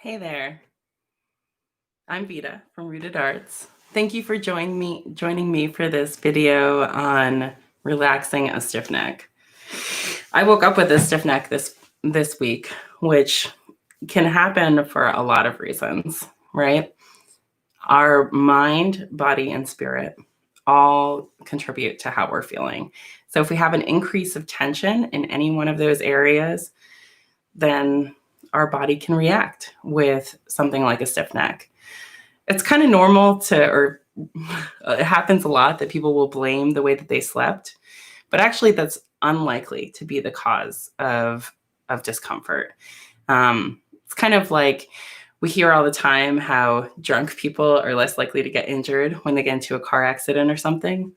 Hey there, I'm Vita from Rooted Arts. Thank you for joining me for this video on relaxing a stiff neck. I woke up with a stiff neck this week, which can happen for a lot of reasons, right? Our mind, body, and spirit all contribute to how we're feeling. So if we have an increase of tension in any one of those areas, then our body can react with something like a stiff neck. It's kind of normal or it happens a lot that people will blame the way that they slept, but actually that's unlikely to be the cause of discomfort. It's kind of like we hear all the time how drunk people are less likely to get injured when they get into a car accident or something.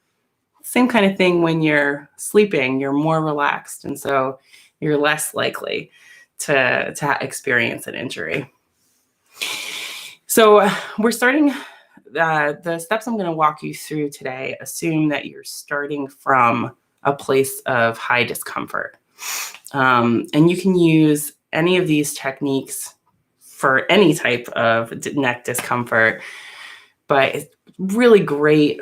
Same kind of thing when you're sleeping, you're more relaxed, and so you're less likely to experience an injury. So we're starting, the steps I'm going to walk you through today assume that you're starting from a place of high discomfort. And you can use any of these techniques for any type of neck discomfort, but it's really great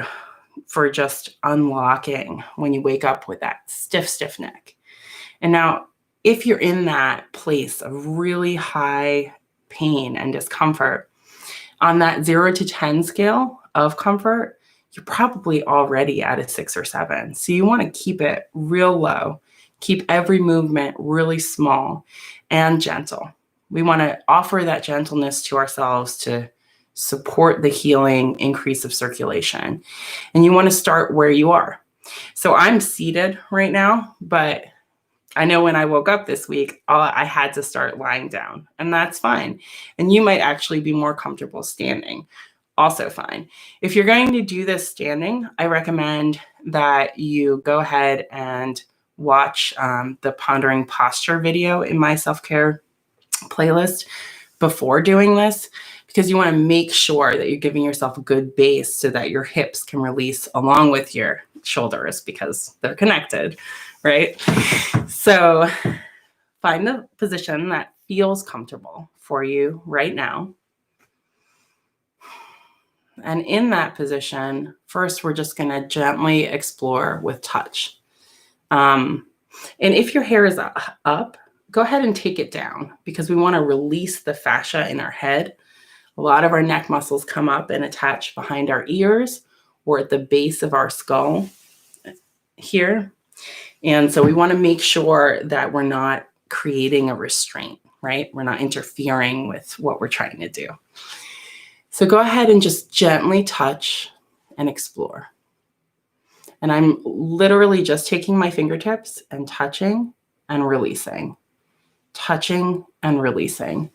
for just unlocking when you wake up with that stiff neck. And now, if you're in that place of really high pain and discomfort, on that 0 to 10 scale of comfort, you're probably already at a 6 or 7. So you want to keep it real low, keep every movement really small and gentle. We want to offer that gentleness to ourselves to support the healing increase of circulation. And you want to start where you are. So I'm seated right now, but I know when I woke up this week, I had to start lying down, and that's fine. And you might actually be more comfortable standing, also fine. If you're going to do this standing, I recommend that you go ahead and watch the Pondering Posture video in my self-care playlist before doing this, because you want to make sure that you're giving yourself a good base so that your hips can release along with your shoulders because they're connected, right? So find the position that feels comfortable for you right now. And in that position, first, we're just going to gently explore with touch. And if your hair is up, go ahead and take it down, because we want to release the fascia in our head. A lot of our neck muscles come up and attach behind our ears or at the base of our skull here. And so we want to make sure that we're not creating a restraint, right? We're not interfering with what we're trying to do. So go ahead and just gently touch and explore. And I'm literally just taking my fingertips and touching and releasing, touching and releasing,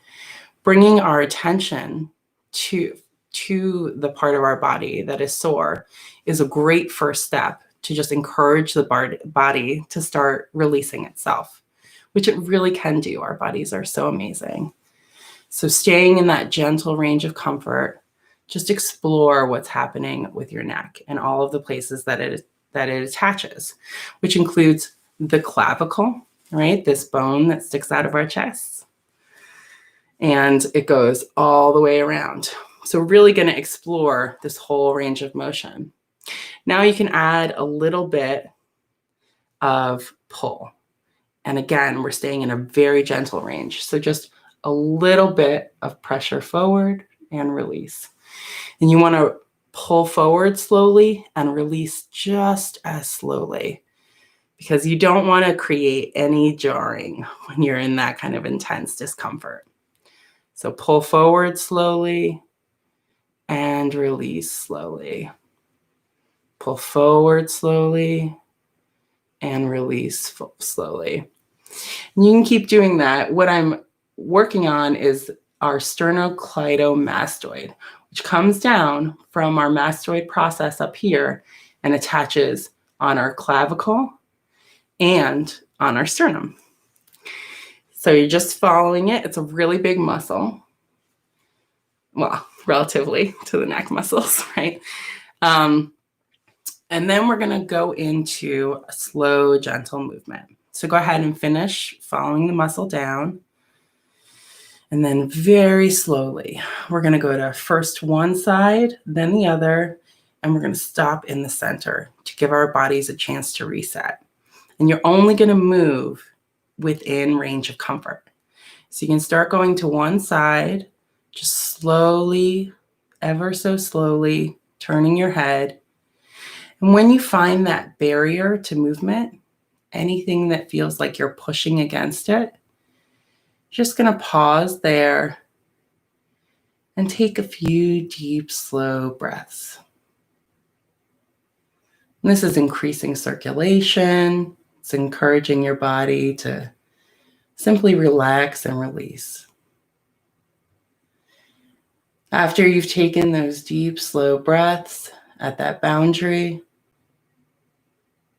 bringing our attention to the part of our body that is sore is a great first step to just encourage the body to start releasing itself, which it really can do. Our bodies are so amazing. So staying in that gentle range of comfort, just explore what's happening with your neck and all of the places that it attaches, which includes the clavicle, right? This bone that sticks out of our chests. And it goes all the way around. So we're really going to explore this whole range of motion. Now you can add a little bit of pull. And again, we're staying in a very gentle range. So just a little bit of pressure forward and release. And you want to pull forward slowly and release just as slowly, because you don't want to create any jarring when you're in that kind of intense discomfort. So pull forward slowly and release slowly. Pull forward slowly and release slowly. And you can keep doing that. What I'm working on is our sternocleidomastoid, which comes down from our mastoid process up here and attaches on our clavicle and on our sternum. So you're just following it. It's a really big muscle. Well, relatively to the neck muscles, right? And then we're going to go into a slow, gentle movement. So go ahead and finish following the muscle down. And then very slowly, we're going to go to first one side, then the other, and we're going to stop in the center to give our bodies a chance to reset. And you're only going to move within range of comfort. So you can start going to one side, just slowly, ever so slowly, turning your head. And when you find that barrier to movement, anything that feels like you're pushing against it, just going to pause there and take a few deep, slow breaths. And this is increasing circulation. It's encouraging your body to simply relax and release. After you've taken those deep, slow breaths at that boundary,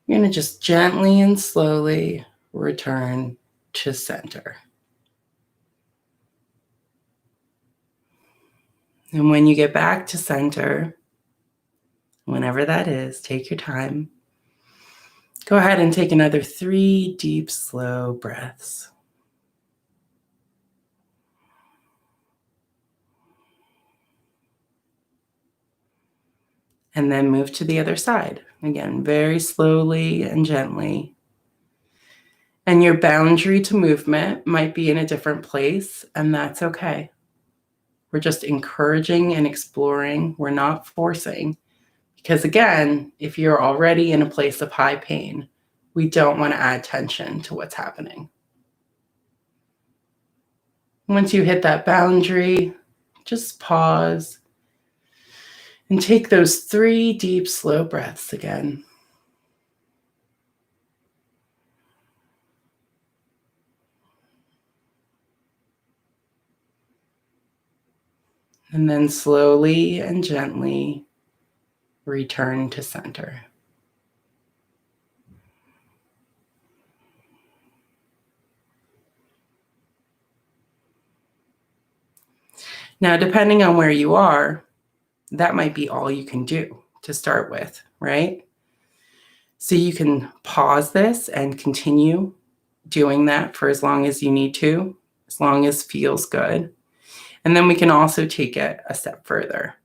you're going to just gently and slowly return to center. And when you get back to center, whenever that is, take your time. Go ahead and take another 3 deep, slow breaths. And then move to the other side. Again, very slowly and gently. And your boundary to movement might be in a different place, and that's okay. We're just encouraging and exploring. We're not forcing. Because again, if you're already in a place of high pain, we don't want to add tension to what's happening. Once you hit that boundary, just pause and take those 3 deep, slow breaths again. And then slowly and gently return to center. Now, depending on where you are, that might be all you can do to start with, right? So you can pause this and continue doing that for as long as you need to, as long as feels good. And then we can also take it a step further.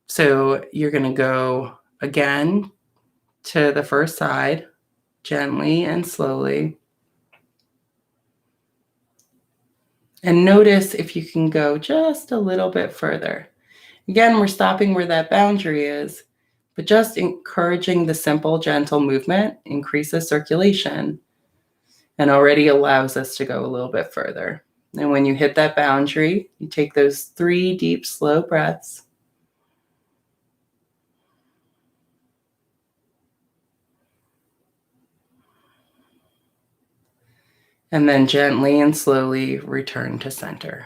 So you're going to go again to the first side, gently and slowly. And notice if you can go just a little bit further. Again, we're stopping where that boundary is, but just encouraging the simple, gentle movement increases circulation and already allows us to go a little bit further. And when you hit that boundary, you take those 3 deep, slow breaths. And then gently and slowly return to center.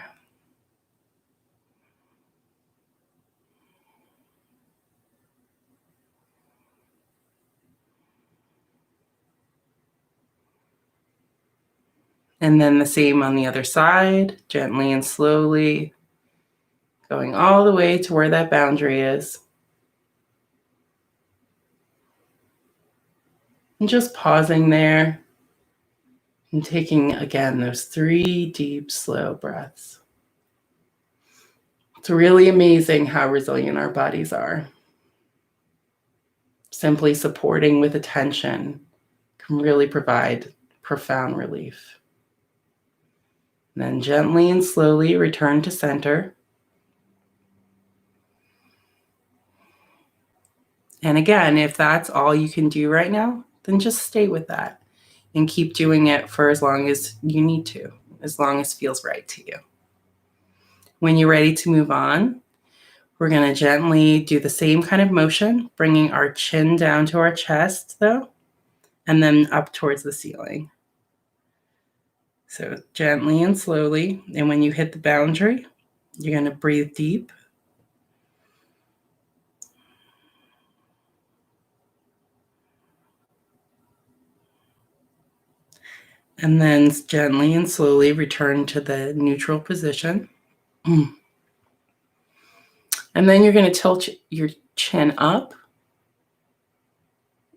And then the same on the other side, gently and slowly, going all the way to where that boundary is. And just pausing there and taking, again, those 3 deep, slow breaths. It's really amazing how resilient our bodies are. Simply supporting with attention can really provide profound relief. And then gently and slowly return to center. And again, if that's all you can do right now, then just stay with that and keep doing it for as long as you need to, as long as feels right to you. When you're ready to move on, we're going to gently do the same kind of motion, bringing our chin down to our chest, though, and then up towards the ceiling. So gently and slowly. And when you hit the boundary, you're going to breathe deep. And then gently and slowly return to the neutral position. And then you're going to tilt your chin up.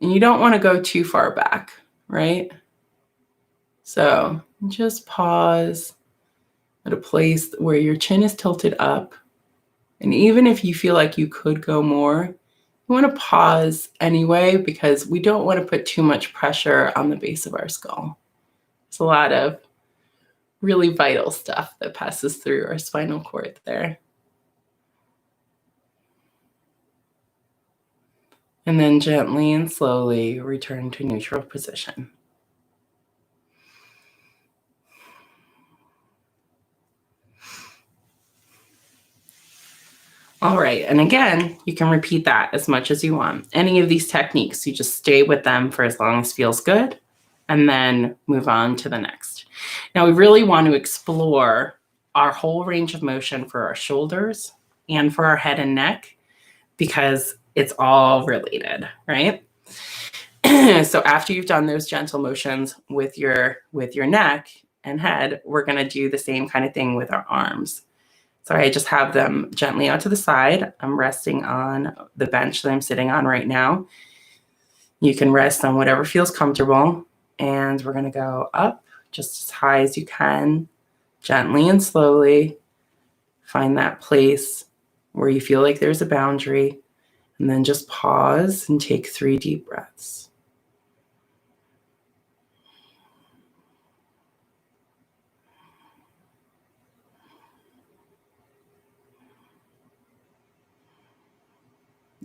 And you don't want to go too far back, right? So just pause at a place where your chin is tilted up. And even if you feel like you could go more, you want to pause anyway, because we don't want to put too much pressure on the base of our skull. There's a lot of really vital stuff that passes through our spinal cord there. And then gently and slowly return to neutral position. All right, and again, you can repeat that as much as you want. Any of these techniques, you just stay with them for as long as feels good, and then move on to the next. Now, we really want to explore our whole range of motion for our shoulders and for our head and neck, because it's all related, right? So after you've done those gentle motions with your neck and head, we're going to do the same kind of thing with our arms. So I just have them gently out to the side. I'm resting on the bench that I'm sitting on right now. You can rest on whatever feels comfortable. And we're going to go up just as high as you can, gently and slowly. Find that place where you feel like there's a boundary. And then just pause and take 3 deep breaths.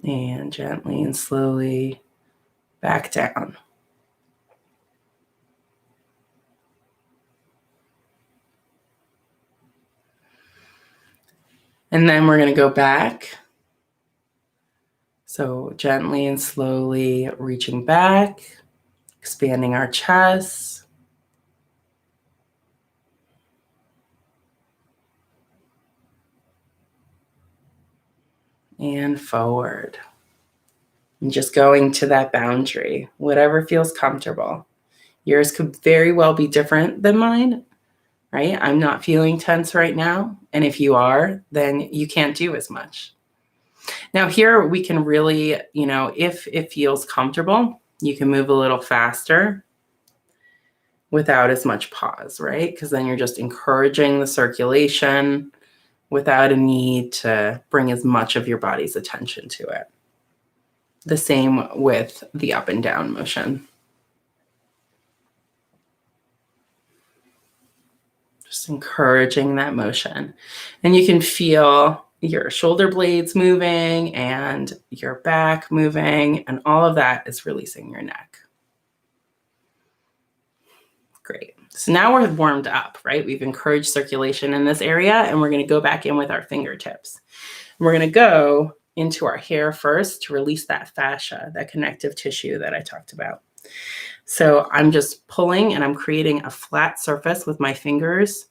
And gently and slowly back down. And then we're going to go back. So gently and slowly reaching back, expanding our chest. And forward. And just going to that boundary, whatever feels comfortable. Yours could very well be different than mine, right? I'm not feeling tense right now. And if you are, then you can't do as much. Now here we can really, if it feels comfortable, you can move a little faster without as much pause, right? Because then you're just encouraging the circulation without a need to bring as much of your body's attention to it. The same with the up and down motion. Just encouraging that motion. And you can feel your shoulder blades moving and your back moving, and all of that is releasing your neck. Great. So now we're warmed up, right? We've encouraged circulation in this area, and we're going to go back in with our fingertips. We're going to go into our hair first to release that fascia, that connective tissue that I talked about. So I'm just pulling and I'm creating a flat surface with my fingers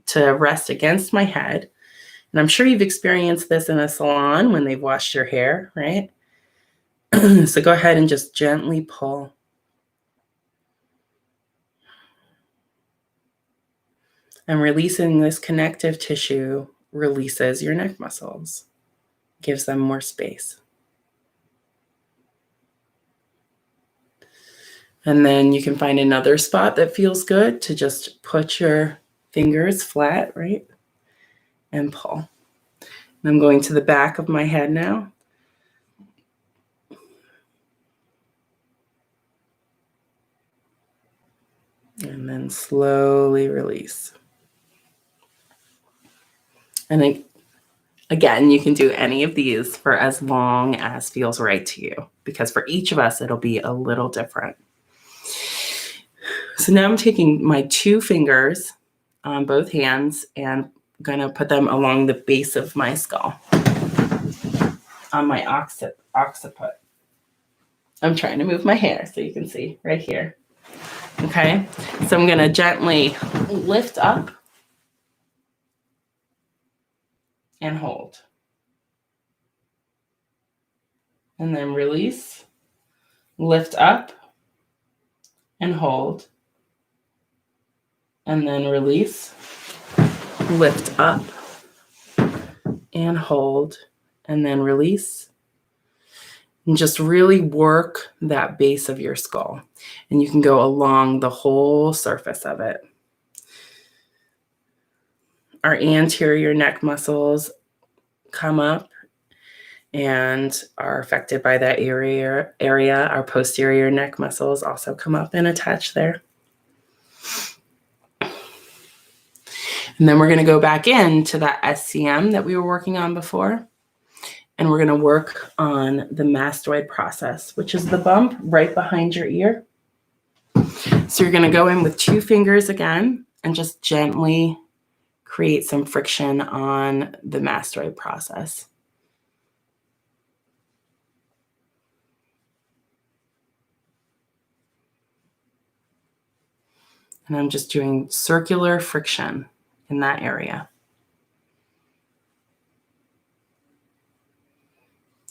to rest against my head. And I'm sure you've experienced this in a salon when they've washed your hair, right? So go ahead and just gently pull. And releasing this connective tissue releases your neck muscles, gives them more space. And then you can find another spot that feels good to just put your fingers flat, right? And pull. And I'm going to the back of my head now. And then slowly release. And again, you can do any of these for as long as feels right to you, because for each of us, it'll be a little different. So now I'm taking my 2 fingers on both hands and I'm going to put them along the base of my skull on my occiput. I'm trying to move my hair so you can see right here. Okay, so I'm going to gently lift up and hold. And then release, lift up and hold. And then release, lift up and hold, and then release. And just really work that base of your skull. And you can go along the whole surface of it. our anterior neck muscles come up and are affected by that area. Our posterior neck muscles also come up and attach there. And then we're going to go back into that SCM that we were working on before. And we're going to work on the mastoid process, which is the bump right behind your ear. So you're going to go in with 2 fingers again and just gently create some friction on the mastoid process. And I'm just doing circular friction in that area.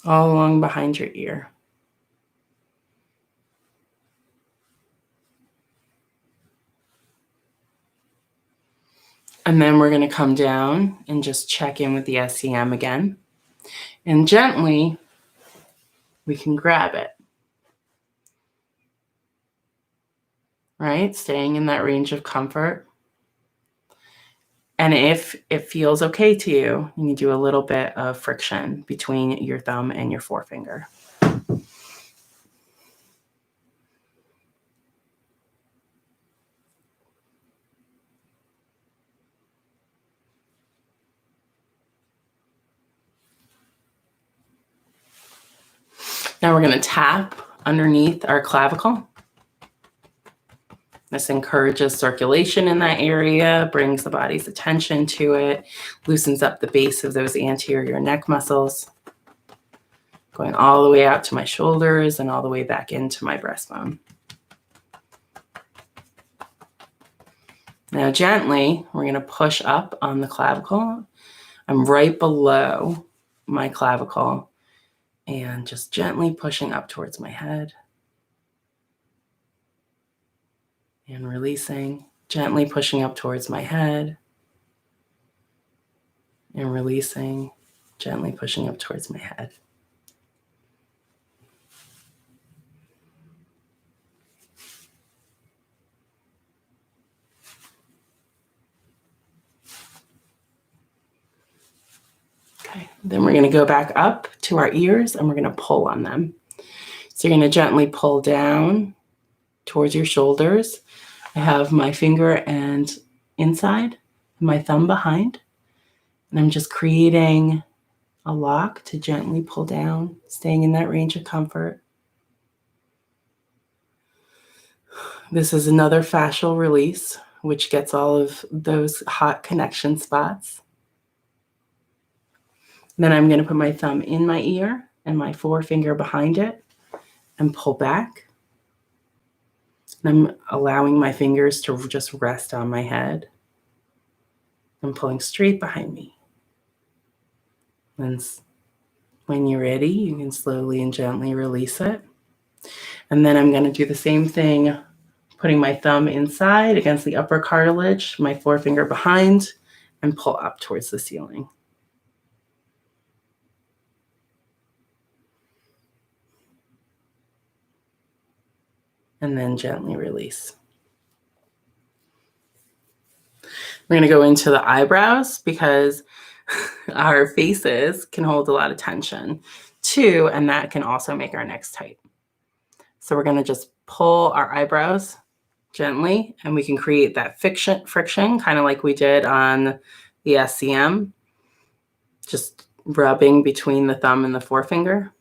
All along behind your ear. And then we're going to come down and just check in with the SCM again. And gently, we can grab it. Right? Staying in that range of comfort. And if it feels okay to you, you can do a little bit of friction between your thumb and your forefinger. Now we're going to tap underneath our clavicle. This encourages circulation in that area, brings the body's attention to it, loosens up the base of those anterior neck muscles, going all the way out to my shoulders and all the way back into my breastbone. Now gently, we're going to push up on the clavicle. I'm right below my clavicle and just gently pushing up towards my head. And releasing, gently pushing up towards my head. And releasing, gently pushing up towards my head. Okay, then we're going to go back up to our ears and we're going to pull on them. So you're going to gently pull down towards your shoulders. I have my finger and inside, my thumb behind, and I'm just creating a lock to gently pull down, staying in that range of comfort. This is another fascial release, which gets all of those hot connection spots. Then I'm going to put my thumb in my ear and my forefinger behind it and pull back. And I'm allowing my fingers to just rest on my head. I'm pulling straight behind me. And when you're ready, you can slowly and gently release it. And then I'm going to do the same thing, putting my thumb inside against the upper cartilage, my forefinger behind, and pull up towards the ceiling. And then gently release. We're going to go into the eyebrows because our faces can hold a lot of tension too, and that can also make our necks tight. So we're going to just pull our eyebrows gently, and we can create that friction, kind of like we did on the SCM, just rubbing between the thumb and the forefinger.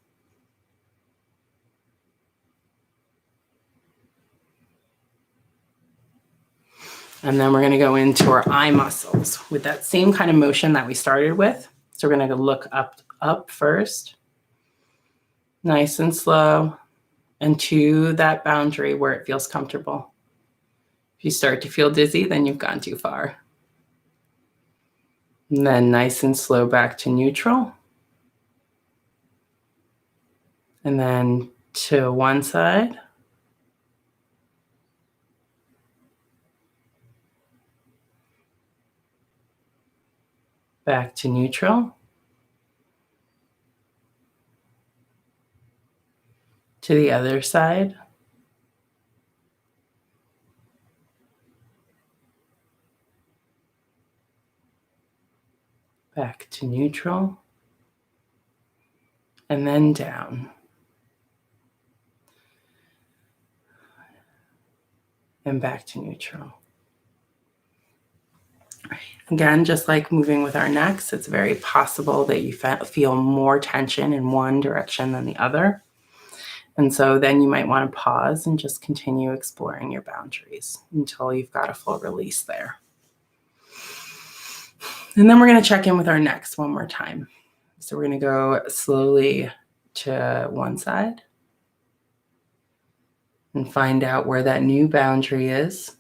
And then we're going to go into our eye muscles with that same kind of motion that we started with. So we're going to look up first, nice and slow, and to that boundary where it feels comfortable. If you start to feel dizzy, then you've gone too far. And then nice and slow back to neutral. And then to one side. Back to neutral. To the other side. to neutral, and then down. And back to neutral. Again, just like moving with our necks, it's very possible that you feel more tension in one direction than the other. And so then you might want to pause and just continue exploring your boundaries until you've got a full release there. And then we're going to check in with our necks one more time. So we're going to go slowly to one side and find out where that new boundary is.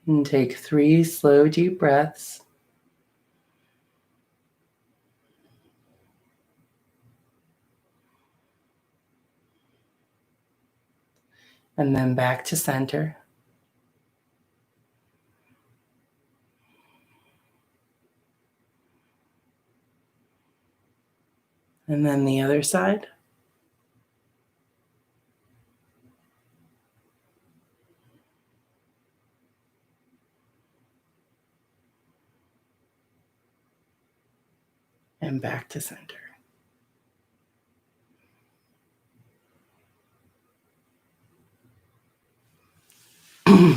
And take 3 slow, deep breaths. And then back to center. And then the other side. And back to center. Well,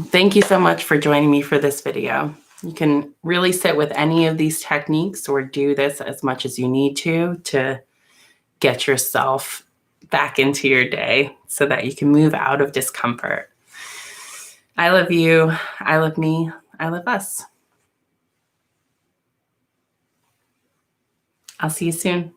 thank you so much for joining me for this video. You can really sit with any of these techniques or do this as much as you need to get yourself back into your day so that you can move out of discomfort. I love you. I love me. I love us. I'll see you soon.